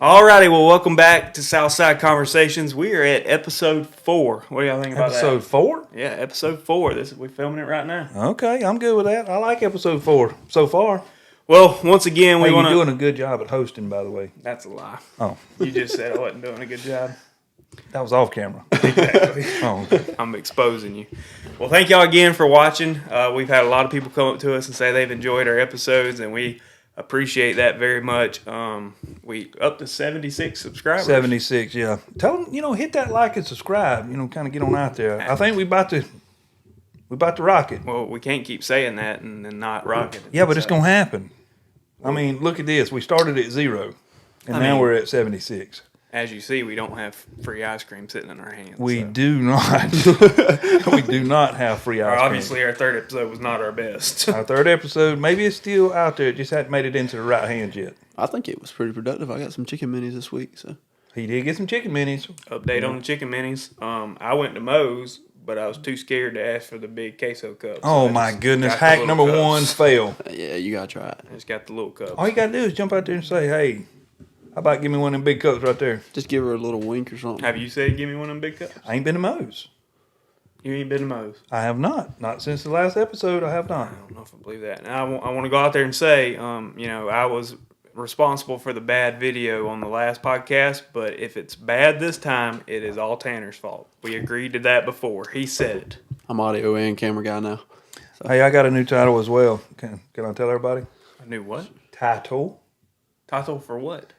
Alrighty, well, welcome back to Southside Conversations. We are at episode 4. What do y'all think about Episode 4? that? Yeah, episode 4. We're filming it right now. Okay, I'm good with that. I like episode 4 so far. Well, once again, we want to... You're doing a good job at hosting, by the way. That's a lie. Oh. You just said I wasn't doing a good job. That was off camera. Exactly. Oh, okay. I'm exposing you. Well, thank y'all again for watching. We've had a lot of people come up to us and say they've enjoyed our episodes, and we appreciate that very much. We up to 76 subscribers. 76, yeah. Tell them, hit that like and subscribe. Kind of get on out there. I think we about to rock it. Well, we can't keep saying that and then not rock it. Yeah, but it's gonna happen. I mean, look at this. We started at 0, and now we're at 76. As you see, we don't have free ice cream sitting in our hands. We do not. We do not have free ice cream. Obviously, our third episode was not our best. Our third episode, maybe it's still out there. It just hadn't made it into the right hands yet. I think it was pretty productive. I got some chicken minis this week, so He did get some chicken minis. Update on the chicken minis. I went to Moe's, but I was too scared to ask for the big queso cup. Oh my goodness! Hack number 1 fail. yeah, you gotta try it. I just got the little cups. All you gotta do is jump out there and say, "Hey, how about give me one of them big cups right there?" Just give her a little wink or something. Have you said give me one of them big cups? I ain't been to Moe's. You ain't been to Moe's. I have not. Not since the last episode. I have not. I don't know if I believe that. And I want to go out there and say, I was responsible for the bad video on the last podcast, but if it's bad this time, it is all Tanner's fault. We agreed to that before. He said it. I'm audio and camera guy now. Hey, I got a new title as well. Can I tell everybody? I knew what? Title. Title for what?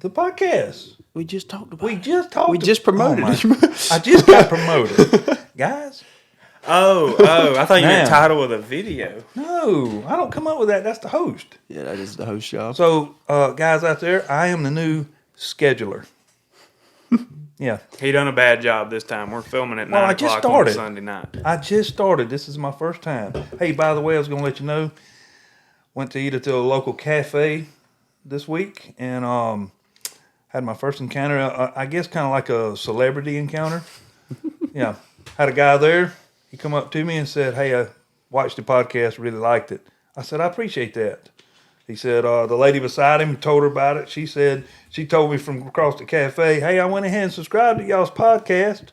The podcast. We just talked about We it. just talked. We just promoted it. I just got promoted, guys. Oh, I thought you meant title of the video. No, I don't come up with that. That's the host. Yeah, that is the host job. So, guys out there, I am the new scheduler. Yeah. He done a bad job this time. We're filming at 9 I just o'clock on started. Sunday night. I just started. This is my first time. Hey, by the way, I was going to let you know, went to eat at the local cafe this week and had my first encounter. I guess kind of like a celebrity encounter. Yeah. Had a guy there. He come up to me and said, "Hey, I watched the podcast, really liked it." I said, "I appreciate that." He said, the lady beside him told her about it. She said, she told me from across the cafe, "Hey, I went ahead and subscribed to y'all's podcast."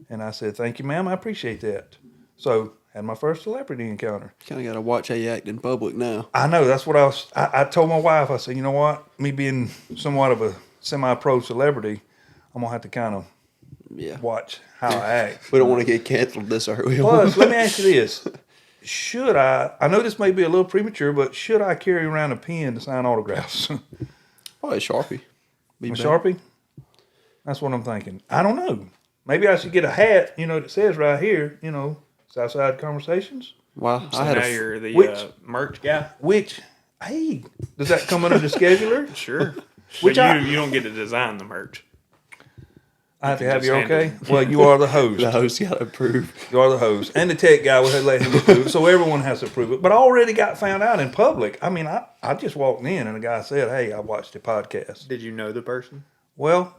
And I said, "Thank you, ma'am. I appreciate that." So, had my first celebrity encounter. Kind of got to watch how you act in public now. I know. That's what I told my wife. I said, "You know what? Me being somewhat of a semi-pro celebrity, I'm going to have to kind of watch how I act." We don't want to get canceled this early. Plus, let me ask you this. Should I know this may be a little premature, but should I carry around a pen to sign autographs? Probably a Sharpie. A Sharpie? That's what I'm thinking. I don't know. Maybe I should get a hat, that says right here, Southside Conversations. Wow. So now you're the merch guy? Which, hey, does that come under the scheduler? Sure. Which but you don't get to design the merch. I have to have you Just okay? handle it. Well, you are the host. The host got to approve. You are the host. And the tech guy will let him approve it, so everyone has to approve it. But I already got found out in public. I mean, I just walked in and the guy said, "Hey, I watched the podcast." Did you know the person? Well,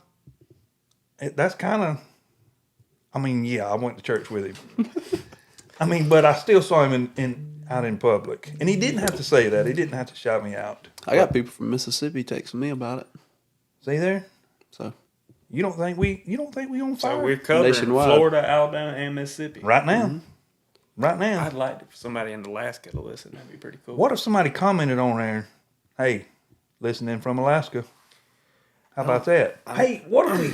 that's kind of, I went to church with him. But I still saw him out in public. And he didn't have to say that. He didn't have to shout me out. I got people from Mississippi texting me about it. See there? So You don't think we on fire? So we're covering Nationwide. Florida, Alabama, and Mississippi. Right now. Right now. I'd like for somebody in Alaska to listen. That'd be pretty cool. What if somebody commented on there, "Hey, listening from Alaska"? How about that? Hey, what if we...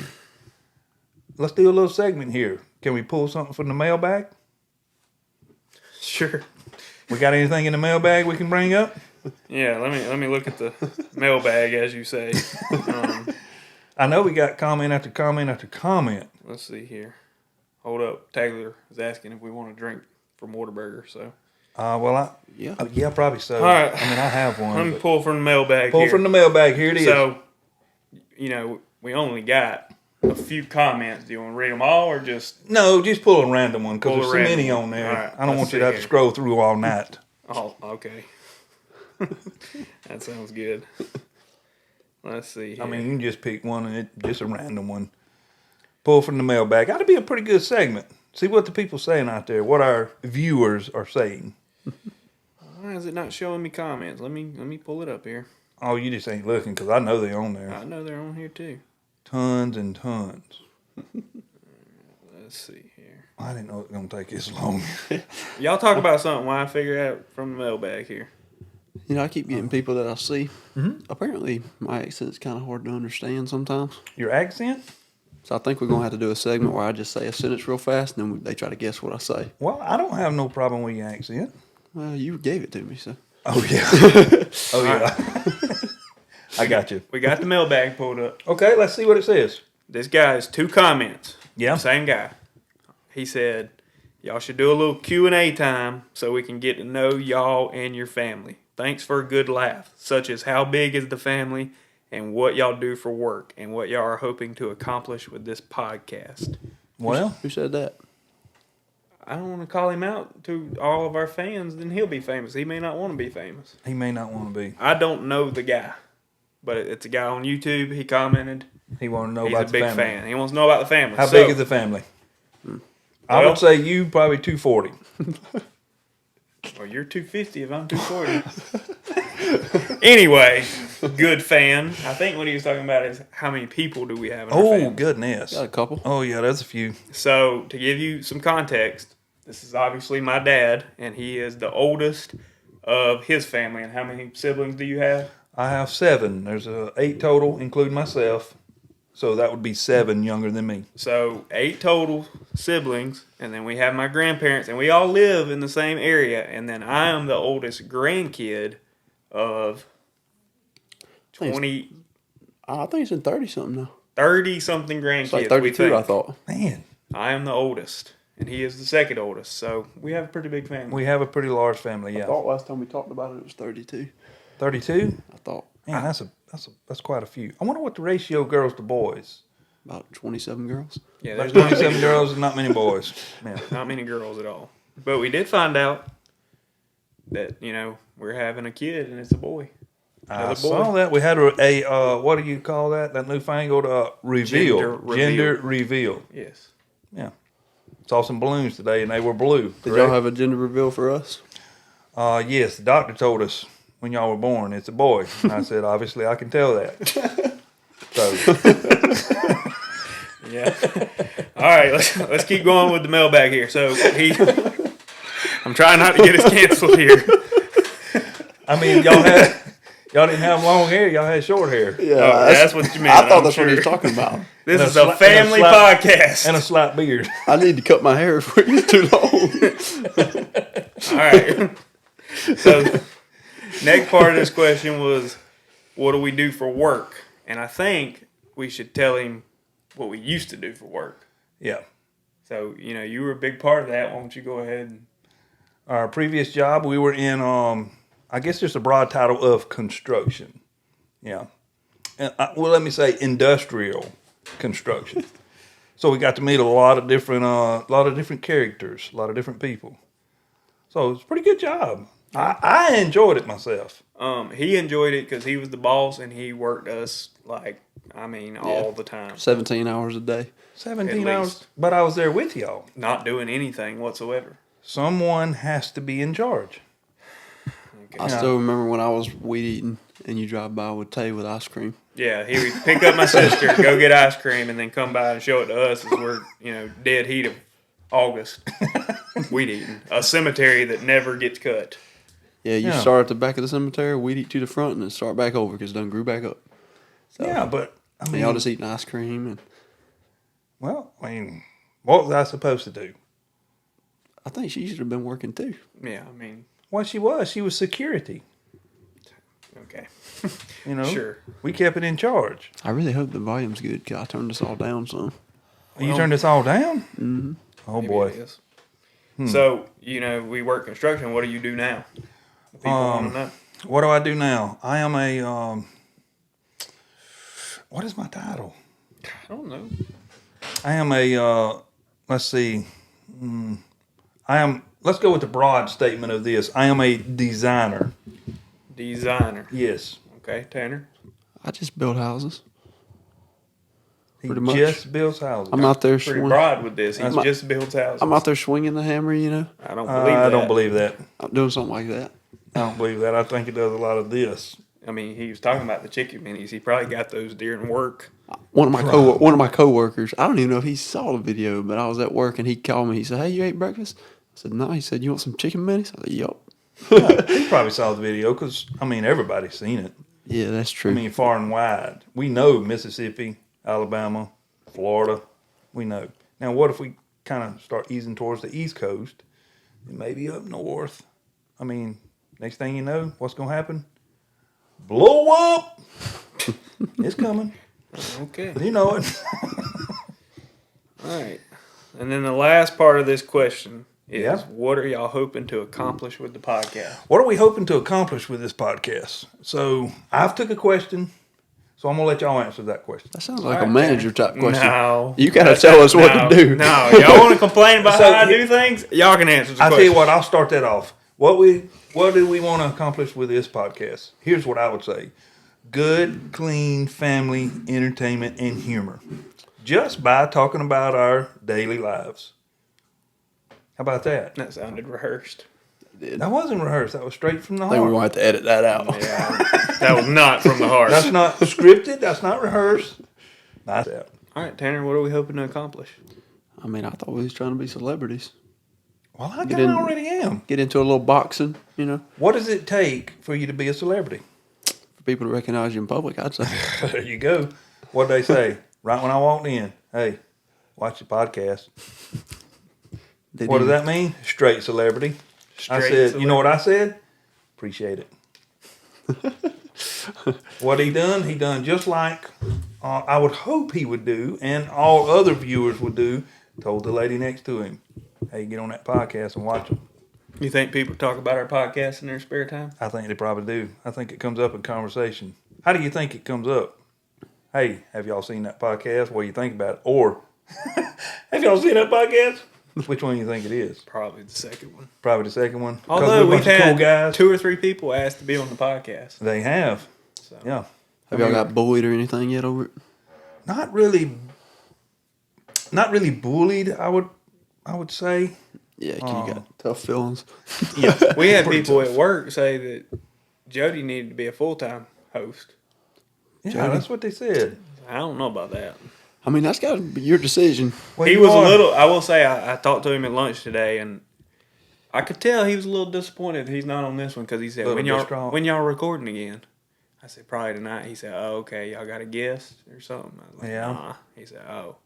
Let's do a little segment here. Can we pull something from the mailbag? Sure. We got anything in the mailbag we can bring up? Yeah, let me look at the mailbag, as you say. I know we got comment after comment after comment. Let's see here. Hold up. Taylor is asking if we want to drink from Whataburger, so. Yeah, probably so. All right. I have one. Let me pull from the mailbag Pull here. from the mailbag. Here it is. So, we only got a few comments. Do you want to read them all or just? No, just pull a random one because Pull there's a so random many one. on there. All right, I don't let's want you see to have to here. scroll through all night. Oh, okay. That sounds good. Let's see here. You can just pick one, just a random one. Pull from the mailbag. That'd be a pretty good segment. See what the people saying out there, what our viewers are saying. Why is it not showing me comments? Let me pull it up here. Oh, you just ain't looking because I know they're on there. I know they're on here too. Tons and tons. Let's see here. I didn't know it was going to take this long. Y'all talk about something while I figure out from the mailbag here. You know, I keep getting people that I see. Mhm. Apparently, my accent's kind of hard to understand sometimes. Your accent? So I think we're going to have to do a segment where I just say a sentence real fast and then they try to guess what I say. Well, I don't have no problem with your accent. Well, you gave it to me, so. Oh, yeah. Oh, yeah. I got you. We got the mailbag pulled up. Okay, let's see what it says. This guy has 2 comments. Yeah. Same guy. He said, y'all should do a little Q&A time so we can get to know y'all and your family. Thanks for a good laugh, such as how big is the family and what y'all do for work and what y'all are hoping to accomplish with this podcast. Well, Who said that? I don't want to call him out to all of our fans, then he'll be famous. He may not want to be famous. he may not want to be. I don't know the guy, but it's a guy on YouTube. He commented. He want to know He's about a the big family. fan. He wants to know about the family. How So, big is the family? I Well- would say you probably 240. Well, you're 250 if I'm 240. Anyway, good fan. I think what he was talking about is how many people do we have in our Oh, family. goodness. Got a couple. Oh, yeah, there's a few. So, to give you some context, this is obviously my dad, and he is the oldest of his family. And how many siblings do you have? I have 7. There's 8 total, including myself. So that would be 7 younger than me. So 8 total siblings, and then we have my grandparents, and we all live in the same area. And then I am the oldest grandkid of 20, I think it's in 30 something now. 30 something grandkids. It's like we 32, think. I thought. Man, I am the oldest, and he is the second oldest. So we have a pretty big family. we have a pretty large family, I yeah. thought last time we talked about it was 32. 32? I thought Man, that's quite a few. I wonder what the ratio of girls to boys. about 27 girls. Yeah, About there's not 27 many, girls and not many boys. Yeah. not many girls at all. But we did find out that, we're having a kid, and it's a boy. I Another boy. saw that. We had a what do you call that? That newfangled reveal. Gender reveal. Gender reveal. Yes. Yeah. Saw some balloons today, and they were blue. Did y'all have a gender reveal for us? Yes, the doctor told us when y'all were born it's a boy. And I said, obviously, I can tell that. So, Yeah. All right, let's keep going with the mailbag here. So I'm trying not to get us canceled here. I mean, y'all didn't have long hair. Y'all had short hair. Yeah, Oh, that's what you meant. I thought I'm that's what he was sure. talking about. This And is a a sli- and a family slap- podcast. And a slight beard. I need to cut my hair before it gets too long. All right. So next part of this question was, what do we do for work? And I think we should tell him what we used to do for work. Yeah. So, you were a big part of that. Why don't you go ahead and... Our previous job, we were in, I guess just a broad title of construction. Yeah. And let me say industrial construction. So we got to meet a lot of different characters, a lot of different people. So it's a pretty good job. I enjoyed it myself. He enjoyed it because he was the boss and he worked us, all the time. 17 hours a day. 17 At hours, least. but I was there with y'all. Not doing anything whatsoever. Someone has to be in charge. Okay. I still remember when I was weed eating and you drive by with Tay with ice cream. Yeah, he would pick up my sister, go get ice cream, and then come by and show it to us as we're, dead heat of August. Weed eating. A cemetery that never gets cut. Yeah, you Yeah. start at the back of the cemetery, weed eat to the front, and then start back over because it done grew back up. So, Yeah, but I and mean, y'all just eating ice cream. And well, I mean, what was I supposed to do? I think she should have been working too. Yeah, Well, she was security. okay. You know, Sure. we kept it in charge. I really hope the volume's good because I turned this all down some. You turned this all down? Mm-hmm. Oh Maybe boy. it is. So, we work construction. What do you do now? People want to know. What do I do now? I am a what is my title? I don't know. I am a let's see. Let's go with the broad statement of this. I am a designer. Designer. Yes. Okay, Tanner. I just build houses. He Pretty much. just builds houses. I'm out there Pretty swinging. broad with this. He I'm- just builds houses. I'm out there swinging the hammer. You know, I don't believe that. I don't believe that. I'm doing something like that. I don't believe that. I think he does a lot of this. I mean, he was talking about the chicken minis. He probably got those during work. One of my coworkers, I don't even know if he saw the video, but I was at work and he called me. He said, "Hey, you ate breakfast?" I said, "No." He said, "You want some chicken minis?" I said, "Yup." Yeah, he probably saw the video because, I mean, everybody's seen it. Yeah, that's true. I mean, far and wide. We know Mississippi, Alabama, Florida. We know. Now, what if we kind of start easing towards the East Coast and maybe up north? I mean, next thing you know, what's going to happen? Blow up! It's coming. Okay. You know it. All right. And then the last part of this question is, Yeah. what are y'all hoping to accomplish with the podcast? What are we hoping to accomplish with this podcast? So, I've took a question, so I'm going to let y'all answer that question. That sounds like All a right, manager type question. No. You got to tell us what to do. No, y'all want to complain about So, how I do things? Y'all can answer the I'll question. tell you what, I'll start that off. What do we want to accomplish with this podcast? Here's what I would say. Good, clean family entertainment and humor. Just by talking about our daily lives. How about that? That sounded rehearsed. That wasn't rehearsed. That was straight from the I think we're heart. going to have to edit that out. Yeah, that was not from the heart. That's not scripted. That's not rehearsed. That's that. All right, Tanner, what are we hoping to accomplish? I mean, I thought we was trying to be celebrities. Well, I Get kind in- of already am. Get into a little boxing, you know, What does it take for you to be a celebrity? for people to recognize you in public, I'd say. There you go. What'd they say? Right when I walked in. Hey, watch the podcast. What does that mean? Straight celebrity. I said, you know what I said? Appreciate it. What he done? He done just like I would hope he would do, and all other viewers would do. Told the lady next to him, "Hey, get on that podcast and watch them." You think people talk about our podcast in their spare time? I think they probably do. I think it comes up in conversation. How do you think it comes up? Hey, have y'all seen that podcast? What do you think about it? Or, have y'all seen that podcast? Which one do you think it is? Probably the second one. Probably the second one. 'Cause Although we're a we've bunch of had cool guys. 2 or 3 people ask to be on the podcast. They have. So. Yeah. Have y'all got bullied or anything yet over it? Not really bullied, I would say. Yeah, you got tough feelings. Yeah. We had Pretty people tough. at work say that Jody needed to be a full-time host. Yeah, Jody. that's what they said. I don't know about that. I mean, that's got to be your decision. Well, He you was a are- little, I will say, I talked to him at lunch today, and I could tell he was a little disappointed he's not on this one because he said, Little distraught. when y'all recording again? I said, probably tonight. He said, oh, okay, y'all got a guest or something? I was like, Yeah. nah. He said, oh.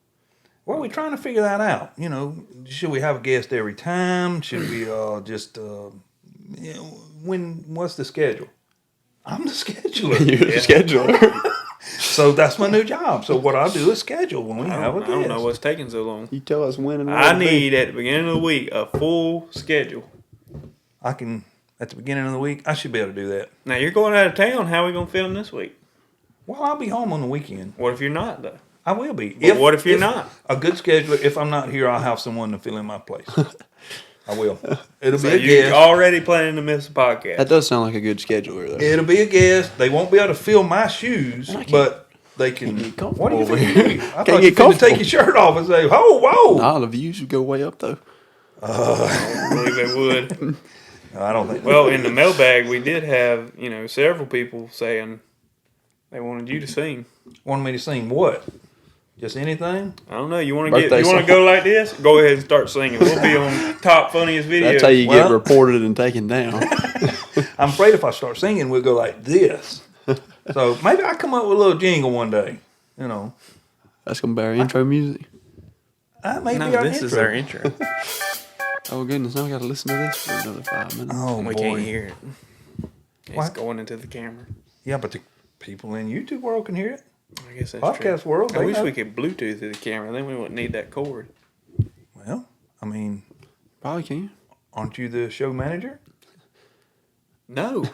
Well, we're trying to figure that out. You know, should we have a guest every time? Should we just, you know, what's the schedule? I'm the scheduler. You're the scheduler. So that's my new job. So what I'll do is schedule when we I have a don't, guest. I don't know what's taking so long. You tell us when and where I to be. need, at the beginning of the week, a full schedule. I can, at the beginning of the week, I should be able to do that. Now, you're going out of town. How are we going to film this week? Well, I'll be home on the weekend. What if you're not, though? I will be. But what if you're not? A good scheduler, if I'm not here, I'll have someone to fill in my place. I will. It'll So be a you're guest. already planning to miss a podcast. That does sound like a good scheduler, though. It'll be a guest. They won't be able to fill my shoes, And I can't- but they can. get comfortable What do you over think? here. I Can't thought get you finna comfortable. take your shirt off and say, "Oh, whoa!" Nah, the views would go way up, though. I don't believe they would. No, I don't think. Well, in the mailbag, we did have, several people saying they wanted you to sing. wanted me to sing what? Just anything? I don't know. You want Birthday to song. go like this? Go ahead and start singing. We'll be on top funniest video. That's how you Well- get reported and taken down. I'm afraid if I start singing, we'll go like this. So maybe I come up with a little jingle one day. You know, That's going to be our intro music. that may No, be our this intro. is our intro. Oh, goodness. Now I got to listen to this for another 5 minutes. Oh We boy. can't hear it. It's What? going into the camera. Yeah, but the people in YouTube world can hear it. I guess that's Podcast true. world. I they wish know. we could Bluetooth to the camera. Then we wouldn't need that cord. Well, I mean, Probably can. aren't you the show manager? No.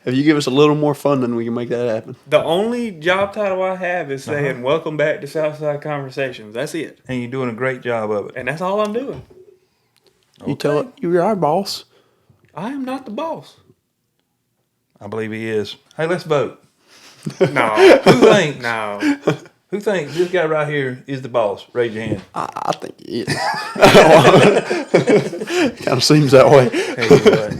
If you give us a little more funding, we can make that happen. The only job title I have is saying, welcome back to Southside Conversations. That's it. And you're doing a great job of it. And that's all I'm doing. You tell it, you're our boss. I am not the boss. I believe he is. Hey, let's vote. No. Who thinks? No. Who thinks this guy right here is the boss? Raise your hand. I think it is. Kind of seems that way. Tell you what.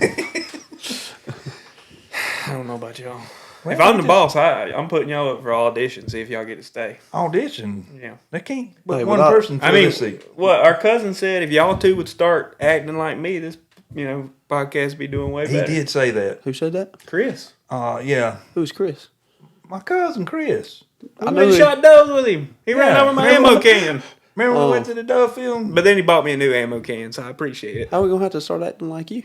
I don't about y'all. Well, If I'm the just- boss, I'm putting y'all up for audition. See if y'all get to stay. Audition. Yeah. They can't but Hey, one without- person I fill mean, this seat. what our cousin said, if y'all two would start acting like me, this podcast would be doing way He better. did say that. Who said that? Chris. Yeah. Who's Chris? My cousin Chris. I know know he- shot doves with him. He ran Yeah, over my remember- ammo can. Remember Oh. we went to the Dove film? But then he bought me a new ammo can, so I appreciate it. How are we gonna have to start acting like you?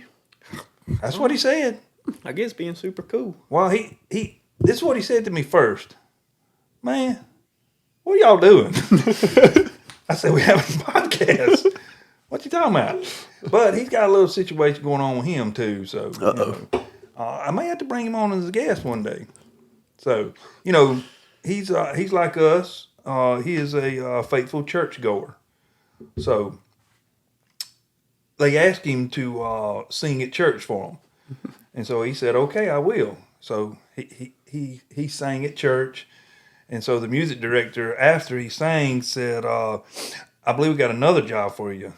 That's what he said. I guess being super cool. Well, this is what he said to me first. Man, what are y'all doing? I said, we having a podcast. What you talking about? But he's got a little situation going on with him too, so I may have to bring him on as a guest one day. So, he's like us. He is a faithful churchgoer. So they asked him to sing at church for him. And so he said, okay, I will. So he sang at church. And so the music director, after he sang, said, I believe we got another job for you.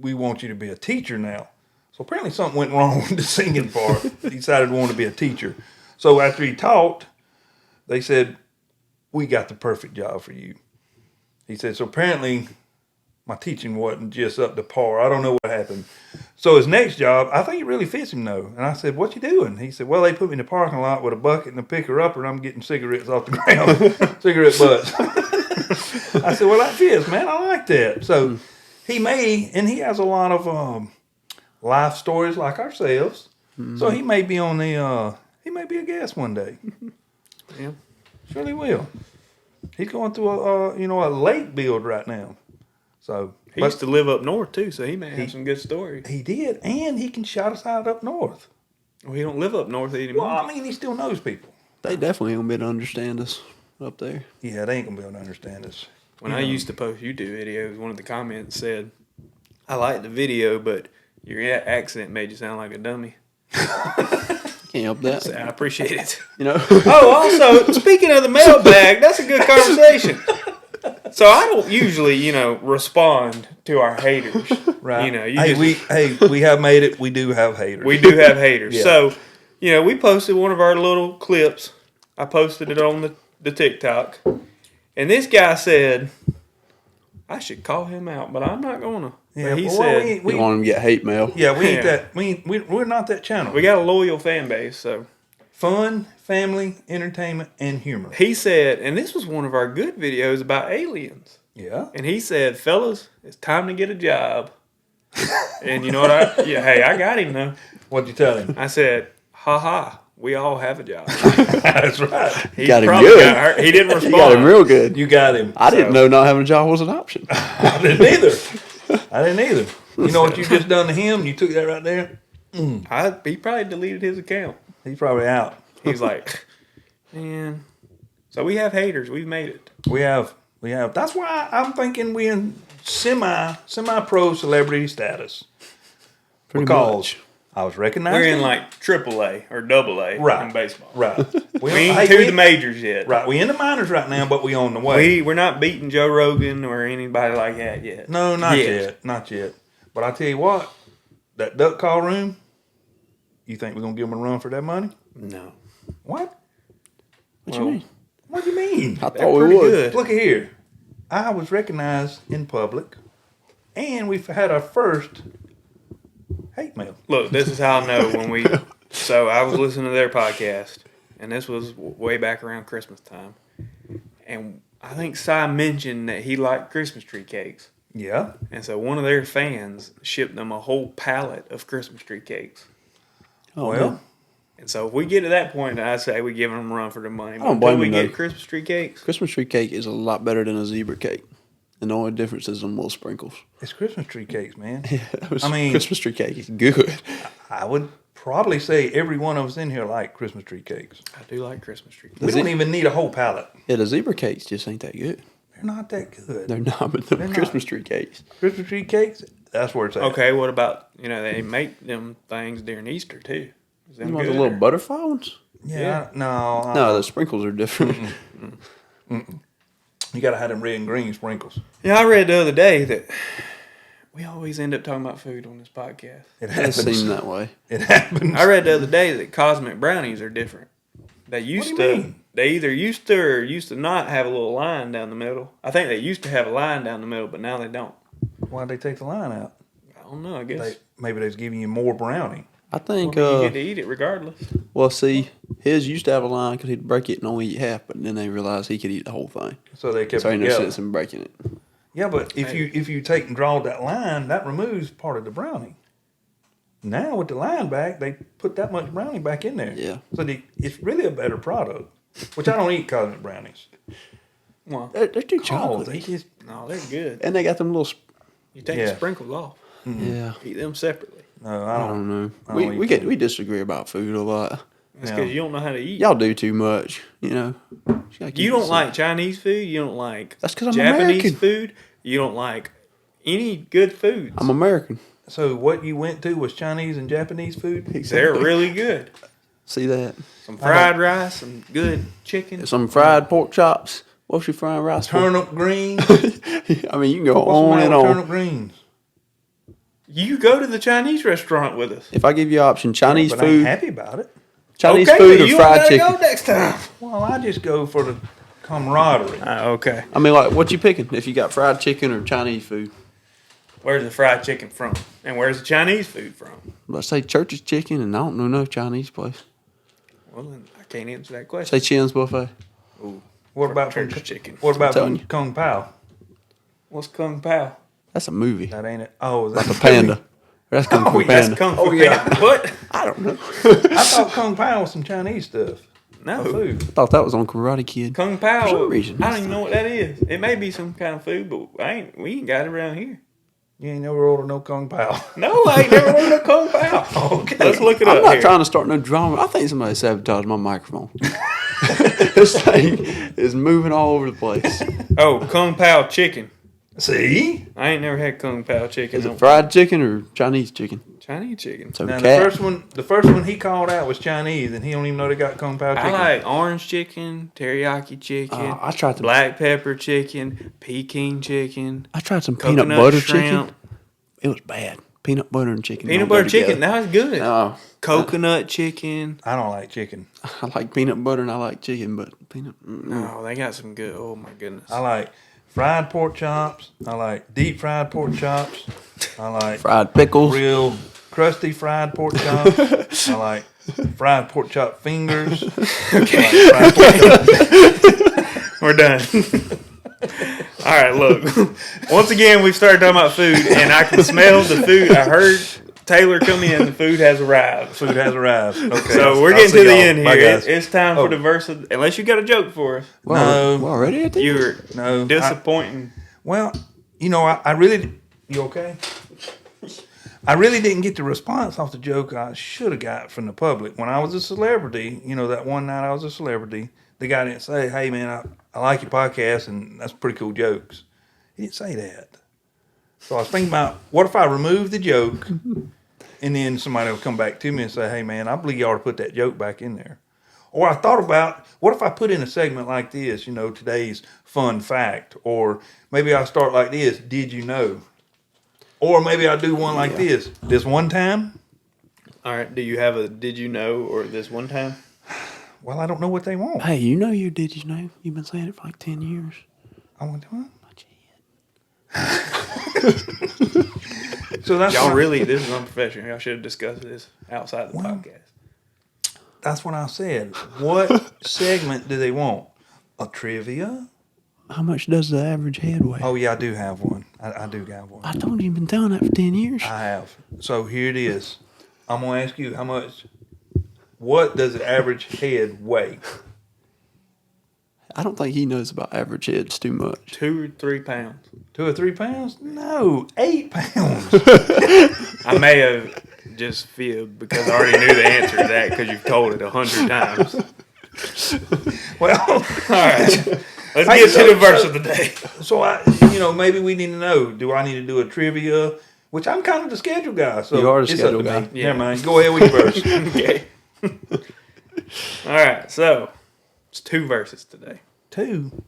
We want you to be a teacher now. So apparently something went wrong with the singing part. He decided to want to be a teacher. So after he taught, they said, we got the perfect job for you. He said, so apparently my teaching wasn't just up to par. I don't know what happened. So his next job, I think it really fits him though. And I said, what you doing? He said, well, they put me in the parking lot with a bucket and a picker upper and I'm getting cigarettes off the ground. Cigarette butts. I said, well, that fits, man. I like that. So he has a lot of life stories like ourselves. So he may be on he may be a guest one day. Yeah. Surely will. He's going through a lake build right now. So He used to live up north too, so he may have some good stories. he did, and he can shout us out up north. Well, he don't live up north anymore. Well, I mean, he still knows people. They definitely ain't gonna be able to understand us up there. Yeah, they ain't gonna be able to understand us. When I used to post YouTube videos, one of the comments said, I liked the video, but your accent made you sound like a dummy. Can't help that. So I appreciate it. You know. Oh, also, speaking of the mailbag, that's a good conversation. So I don't usually, respond to our haters. Right. You we have made it. We do have haters. we do have haters. Yeah. So, we posted one of our little clips. I posted it on the TikTok. And this guy said, I should call him out, but I'm not going to. Yeah, He well, said, We want them to get hate mail. yeah, we ain't Yeah. that. We're not that channel. we got a loyal fan base, so. Fun, family, entertainment, and humor. He said, and this was one of our good videos about aliens. Yeah. And he said, fellas, it's time to get a job. And you know what hey, I got him though. What'd you tell him? I said, ha, we all have a job. That's right. He Got him probably good. got hurt. He didn't respond. You got him real good. You got him. I didn't know not having a job was an option. I didn't either. You know what you just done to him? You took that right there. He probably deleted his account. He's probably out. He's like, man. So we have haters. We've made it. We have. That's why I'm thinking we're in semi pro celebrity status. Pretty Because much. I was recognized. We're in like AAA or AA Right. in baseball. Right. We ain't to the majors yet. Right. We in the minors right now, but we on the way. We're not beating Joe Rogan or anybody like that yet. No, not yet. Not yet. But I tell you what, that duck call room, you think we're gonna give them a run for that money? No. What? What you mean? What do you mean? I They're thought we pretty would. good. Look at here. I was recognized in public, and we've had our first hate mail. Look, this is how I know when we. So I was listening to their podcast, and this was way back around Christmas time, and I think Si mentioned that he liked Christmas tree cakes, Yeah. and so one of their fans shipped them a whole pallet of Christmas tree cakes. Oh, Well, man. And so if we get to that point, I say we give them a run for the money. don't But blame until we them, get though. Christmas tree cakes, Christmas tree cake is a lot better than a zebra cake. And the only difference is them little sprinkles. it's Christmas tree cakes, man. I mean- Christmas tree cake is good. I would probably say every one of us in here like Christmas tree cakes. I do like Christmas tree cakes. We don't even need a whole pallet. Yeah, the zebra cakes just ain't that good. They're not that good. They're not, but the They're not. Christmas tree cakes. Christmas tree cakes, that's where it's at. Okay, what about they make them things during Easter too? Is them You want the good, little or- butterfly ones? Yeah. No. No, the sprinkles are different. You got to have them red and green sprinkles. Yeah, I read the other day that we always end up talking about food on this podcast. It It does happens. seem that way. It happens. I read the other day that cosmic brownies are different. They used What do you to. mean? They either used to or used to not have a little line down the middle. I think they used to have a line down the middle, but now they don't. Why'd they take the line out? I don't know. I guess. Maybe they was giving you more brownie. I think. Well, you get to eat it regardless. Well, see, his used to have a line because he'd break it and only eat half, but then they realized he could eat the whole thing. So they kept So it ain't no together. sense in breaking it. Yeah, but if Hey. you take and draw that line, that removes part of the brownie. Now with the line back, they put that much brownie back in there. Yeah. So it's really a better product. Which I don't eat cosmic brownies. Well, They're too Oh, they chocolatey. just no, they're good. And they got them little. You take Yeah. the sprinkles off. Yeah. Eat them separately. no, I don't know. I don't We eat get them. we disagree about food a lot. That's Yeah. because you don't know how to eat. Y'all do too much, you know. You don't like Chinese food. You don't like That's 'cause I'm Japanese American. food. You don't like any good foods. I'm American. So what you went to was Chinese and Japanese food? They're really good. See that? Some fried rice, some good chicken. Some fried pork chops. What's your fried rice for? Turnip greens. I mean, you can go What's the on matter and with on. turnip greens? You go to the Chinese restaurant with us. If I give you an option, Chinese But I ain't food, happy about it. Chinese okay, food but or you fried gotta chicken. go next time. Well, I just go for the camaraderie. Okay. I mean, like, what you picking? If you got fried chicken or Chinese food? Where's the fried chicken from? And where's the Chinese food from? Let's say Church's Chicken, and I don't know no Chinese place. Well, then I can't answer that question. Say Chin's Buffet. What about from, Church's Chicken? what about telling from you. Kung Pao? What's Kung Pao? That's a movie. That ain't it. Oh, Like that's a panda. That's Kung Fu yeah, That's Panda. Kung Fu Oh, yeah. Panda. What? I don't know. I thought Kung Pao was some Chinese stuff. No. Food. Thought that was on Karate Kid. Kung Pao. For some reason. I don't even know what that is. It may be some kind of food, but we ain't got it around here. You ain't never ordered no Kung Pao. No, I ain't never ordered a Kung Pao. Okay. Let's look it I'm up not here. trying to start no drama. I think somebody sabotaged my microphone. This thing is moving all over the place. Oh, Kung Pao chicken. See? I ain't never had Kung Pao chicken. Is it fried chicken or Chinese chicken? Chinese chicken. So Now cat. the first one he called out was Chinese, and he don't even know they got Kung Pao I chicken. like orange chicken, teriyaki chicken, I tried the black pepper chicken, Peking chicken, I tried some coconut peanut butter shrimp. chicken. It was bad. Peanut butter and chicken. Peanut don't go butter chicken, together. that was good. No, Coconut chicken. I don't like chicken. I like peanut butter and I like chicken, but peanut. Oh, they got some good. Oh my goodness. I like fried pork chops. I like deep fried pork chops. I like Fried pickles. real crusty fried pork chops. I like fried pork chop fingers. Okay, I like fried pork chops. we're done. All right, look. Once again, we've started talking about food, and I can smell the food. I heard Taylor come in. The food has arrived. Food has arrived. Okay. So we're I'll getting see to the y'all. end Bye, here. guys. It's time Oh. for the verse. Unless you got a joke for us, Well, No. we're already at the you're No, disappointing. Well, you know, I really. You okay? I really didn't get the response off the joke I should have got from the public. When I was a celebrity, you know, that one night I was a celebrity, the guy didn't say, "Hey, man, I like your podcast, and that's pretty cool jokes." He didn't say that. So I was thinking about, what if I remove the joke, and then somebody will come back to me and say, "Hey, man, I believe you ought to put that joke back in there." Or I thought about, what if I put in a segment like this, you know, today's fun fact, or maybe I'll start like this, did you know? Or maybe I'll do one like this one time. All right. Do you have a did you know or this one time? Well, I don't know what they want. Hey, you know you did you know? You've been saying it for like 10 years. I want to. Bunch of head. So that's Y'all what, really, this is unprofessional. Y'all should have discussed this outside the podcast. that's what I said. What segment do they want? A trivia? How much does the average head weigh? Oh yeah, I do have one. I do have one. I told you you've been telling that for 10 years. I have. So here it is. I'm gonna ask you how much. What does the average head weigh? I don't think he knows about average heads too much. 2 or 3 pounds. 2 or 3 pounds? No, 8 pounds. I may have just fibbed because I already knew the answer to that because you've told it 100 times. Well, All right. Let's Hey, get so- to the verse of the day. so maybe we need to know. Do I need to do a trivia? Which I'm kind of the schedule guy. So You are the it's schedule up to guy. me. Yeah. Never mind. Go ahead with your verse. Okay. All right. So it's 2 verses today. 2.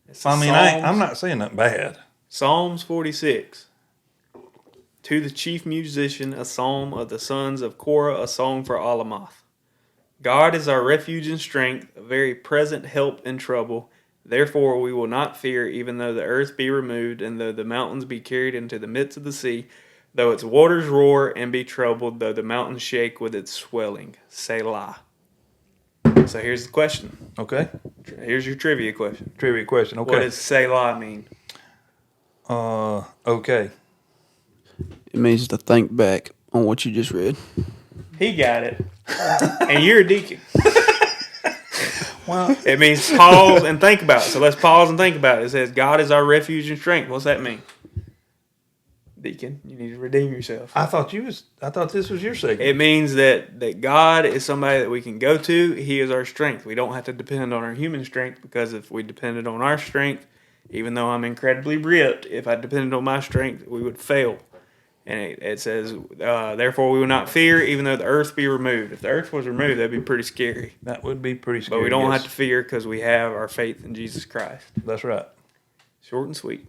It's I mean, Psalms- I'm not saying that bad. Psalms 46. To the chief musician, a psalm of the sons of Korah, a song for Alamoth. God is our refuge and strength, a very present help in trouble. Therefore we will not fear, even though the earth be removed, and though the mountains be carried into the midst of the sea, though its waters roar and be troubled, though the mountains shake with its swelling. Selah. So here's the question. Okay. Here's your trivia question. Trivia question. Okay. What does Selah mean? Okay. It means to think back on what you just read. He got it. And you're a deacon. Well, It means pause and think about it. So let's pause and think about it. It says, God is our refuge and strength. What's that mean? Deacon, you need to redeem yourself. I thought this was your segment. It means that God is somebody that we can go to. He is our strength. We don't have to depend on our human strength, because if we depended on our strength, even though I'm incredibly ripped, if I depended on my strength, we would fail. And it says, therefore we will not fear, even though the earth be removed. If the earth was removed, that'd be pretty scary. That would be pretty scary. But we don't yes. have to fear, because we have our faith in Jesus Christ. That's right. Short and sweet.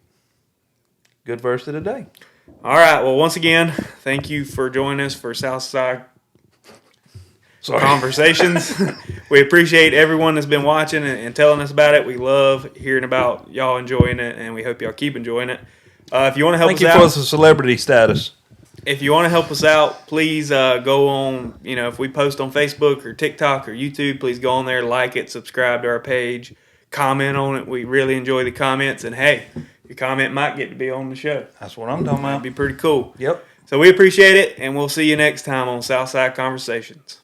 Good verse of the day. All right. Well, once again, thank you for joining us for Southside Conversations. We appreciate everyone that's been watching and telling us about it. We love hearing about y'all enjoying it, and we hope y'all keep enjoying it. If you want to help Thank us you out, for the celebrity status. if you want to help us out, please go on. If we post on Facebook or TikTok or YouTube, please go on there, like it, subscribe to our page, comment on it. We really enjoy the comments, and hey, your comment might get to be on the show. That's what I'm talking That'd about. be pretty cool. Yep. So we appreciate it, and we'll see you next time on Southside Conversations.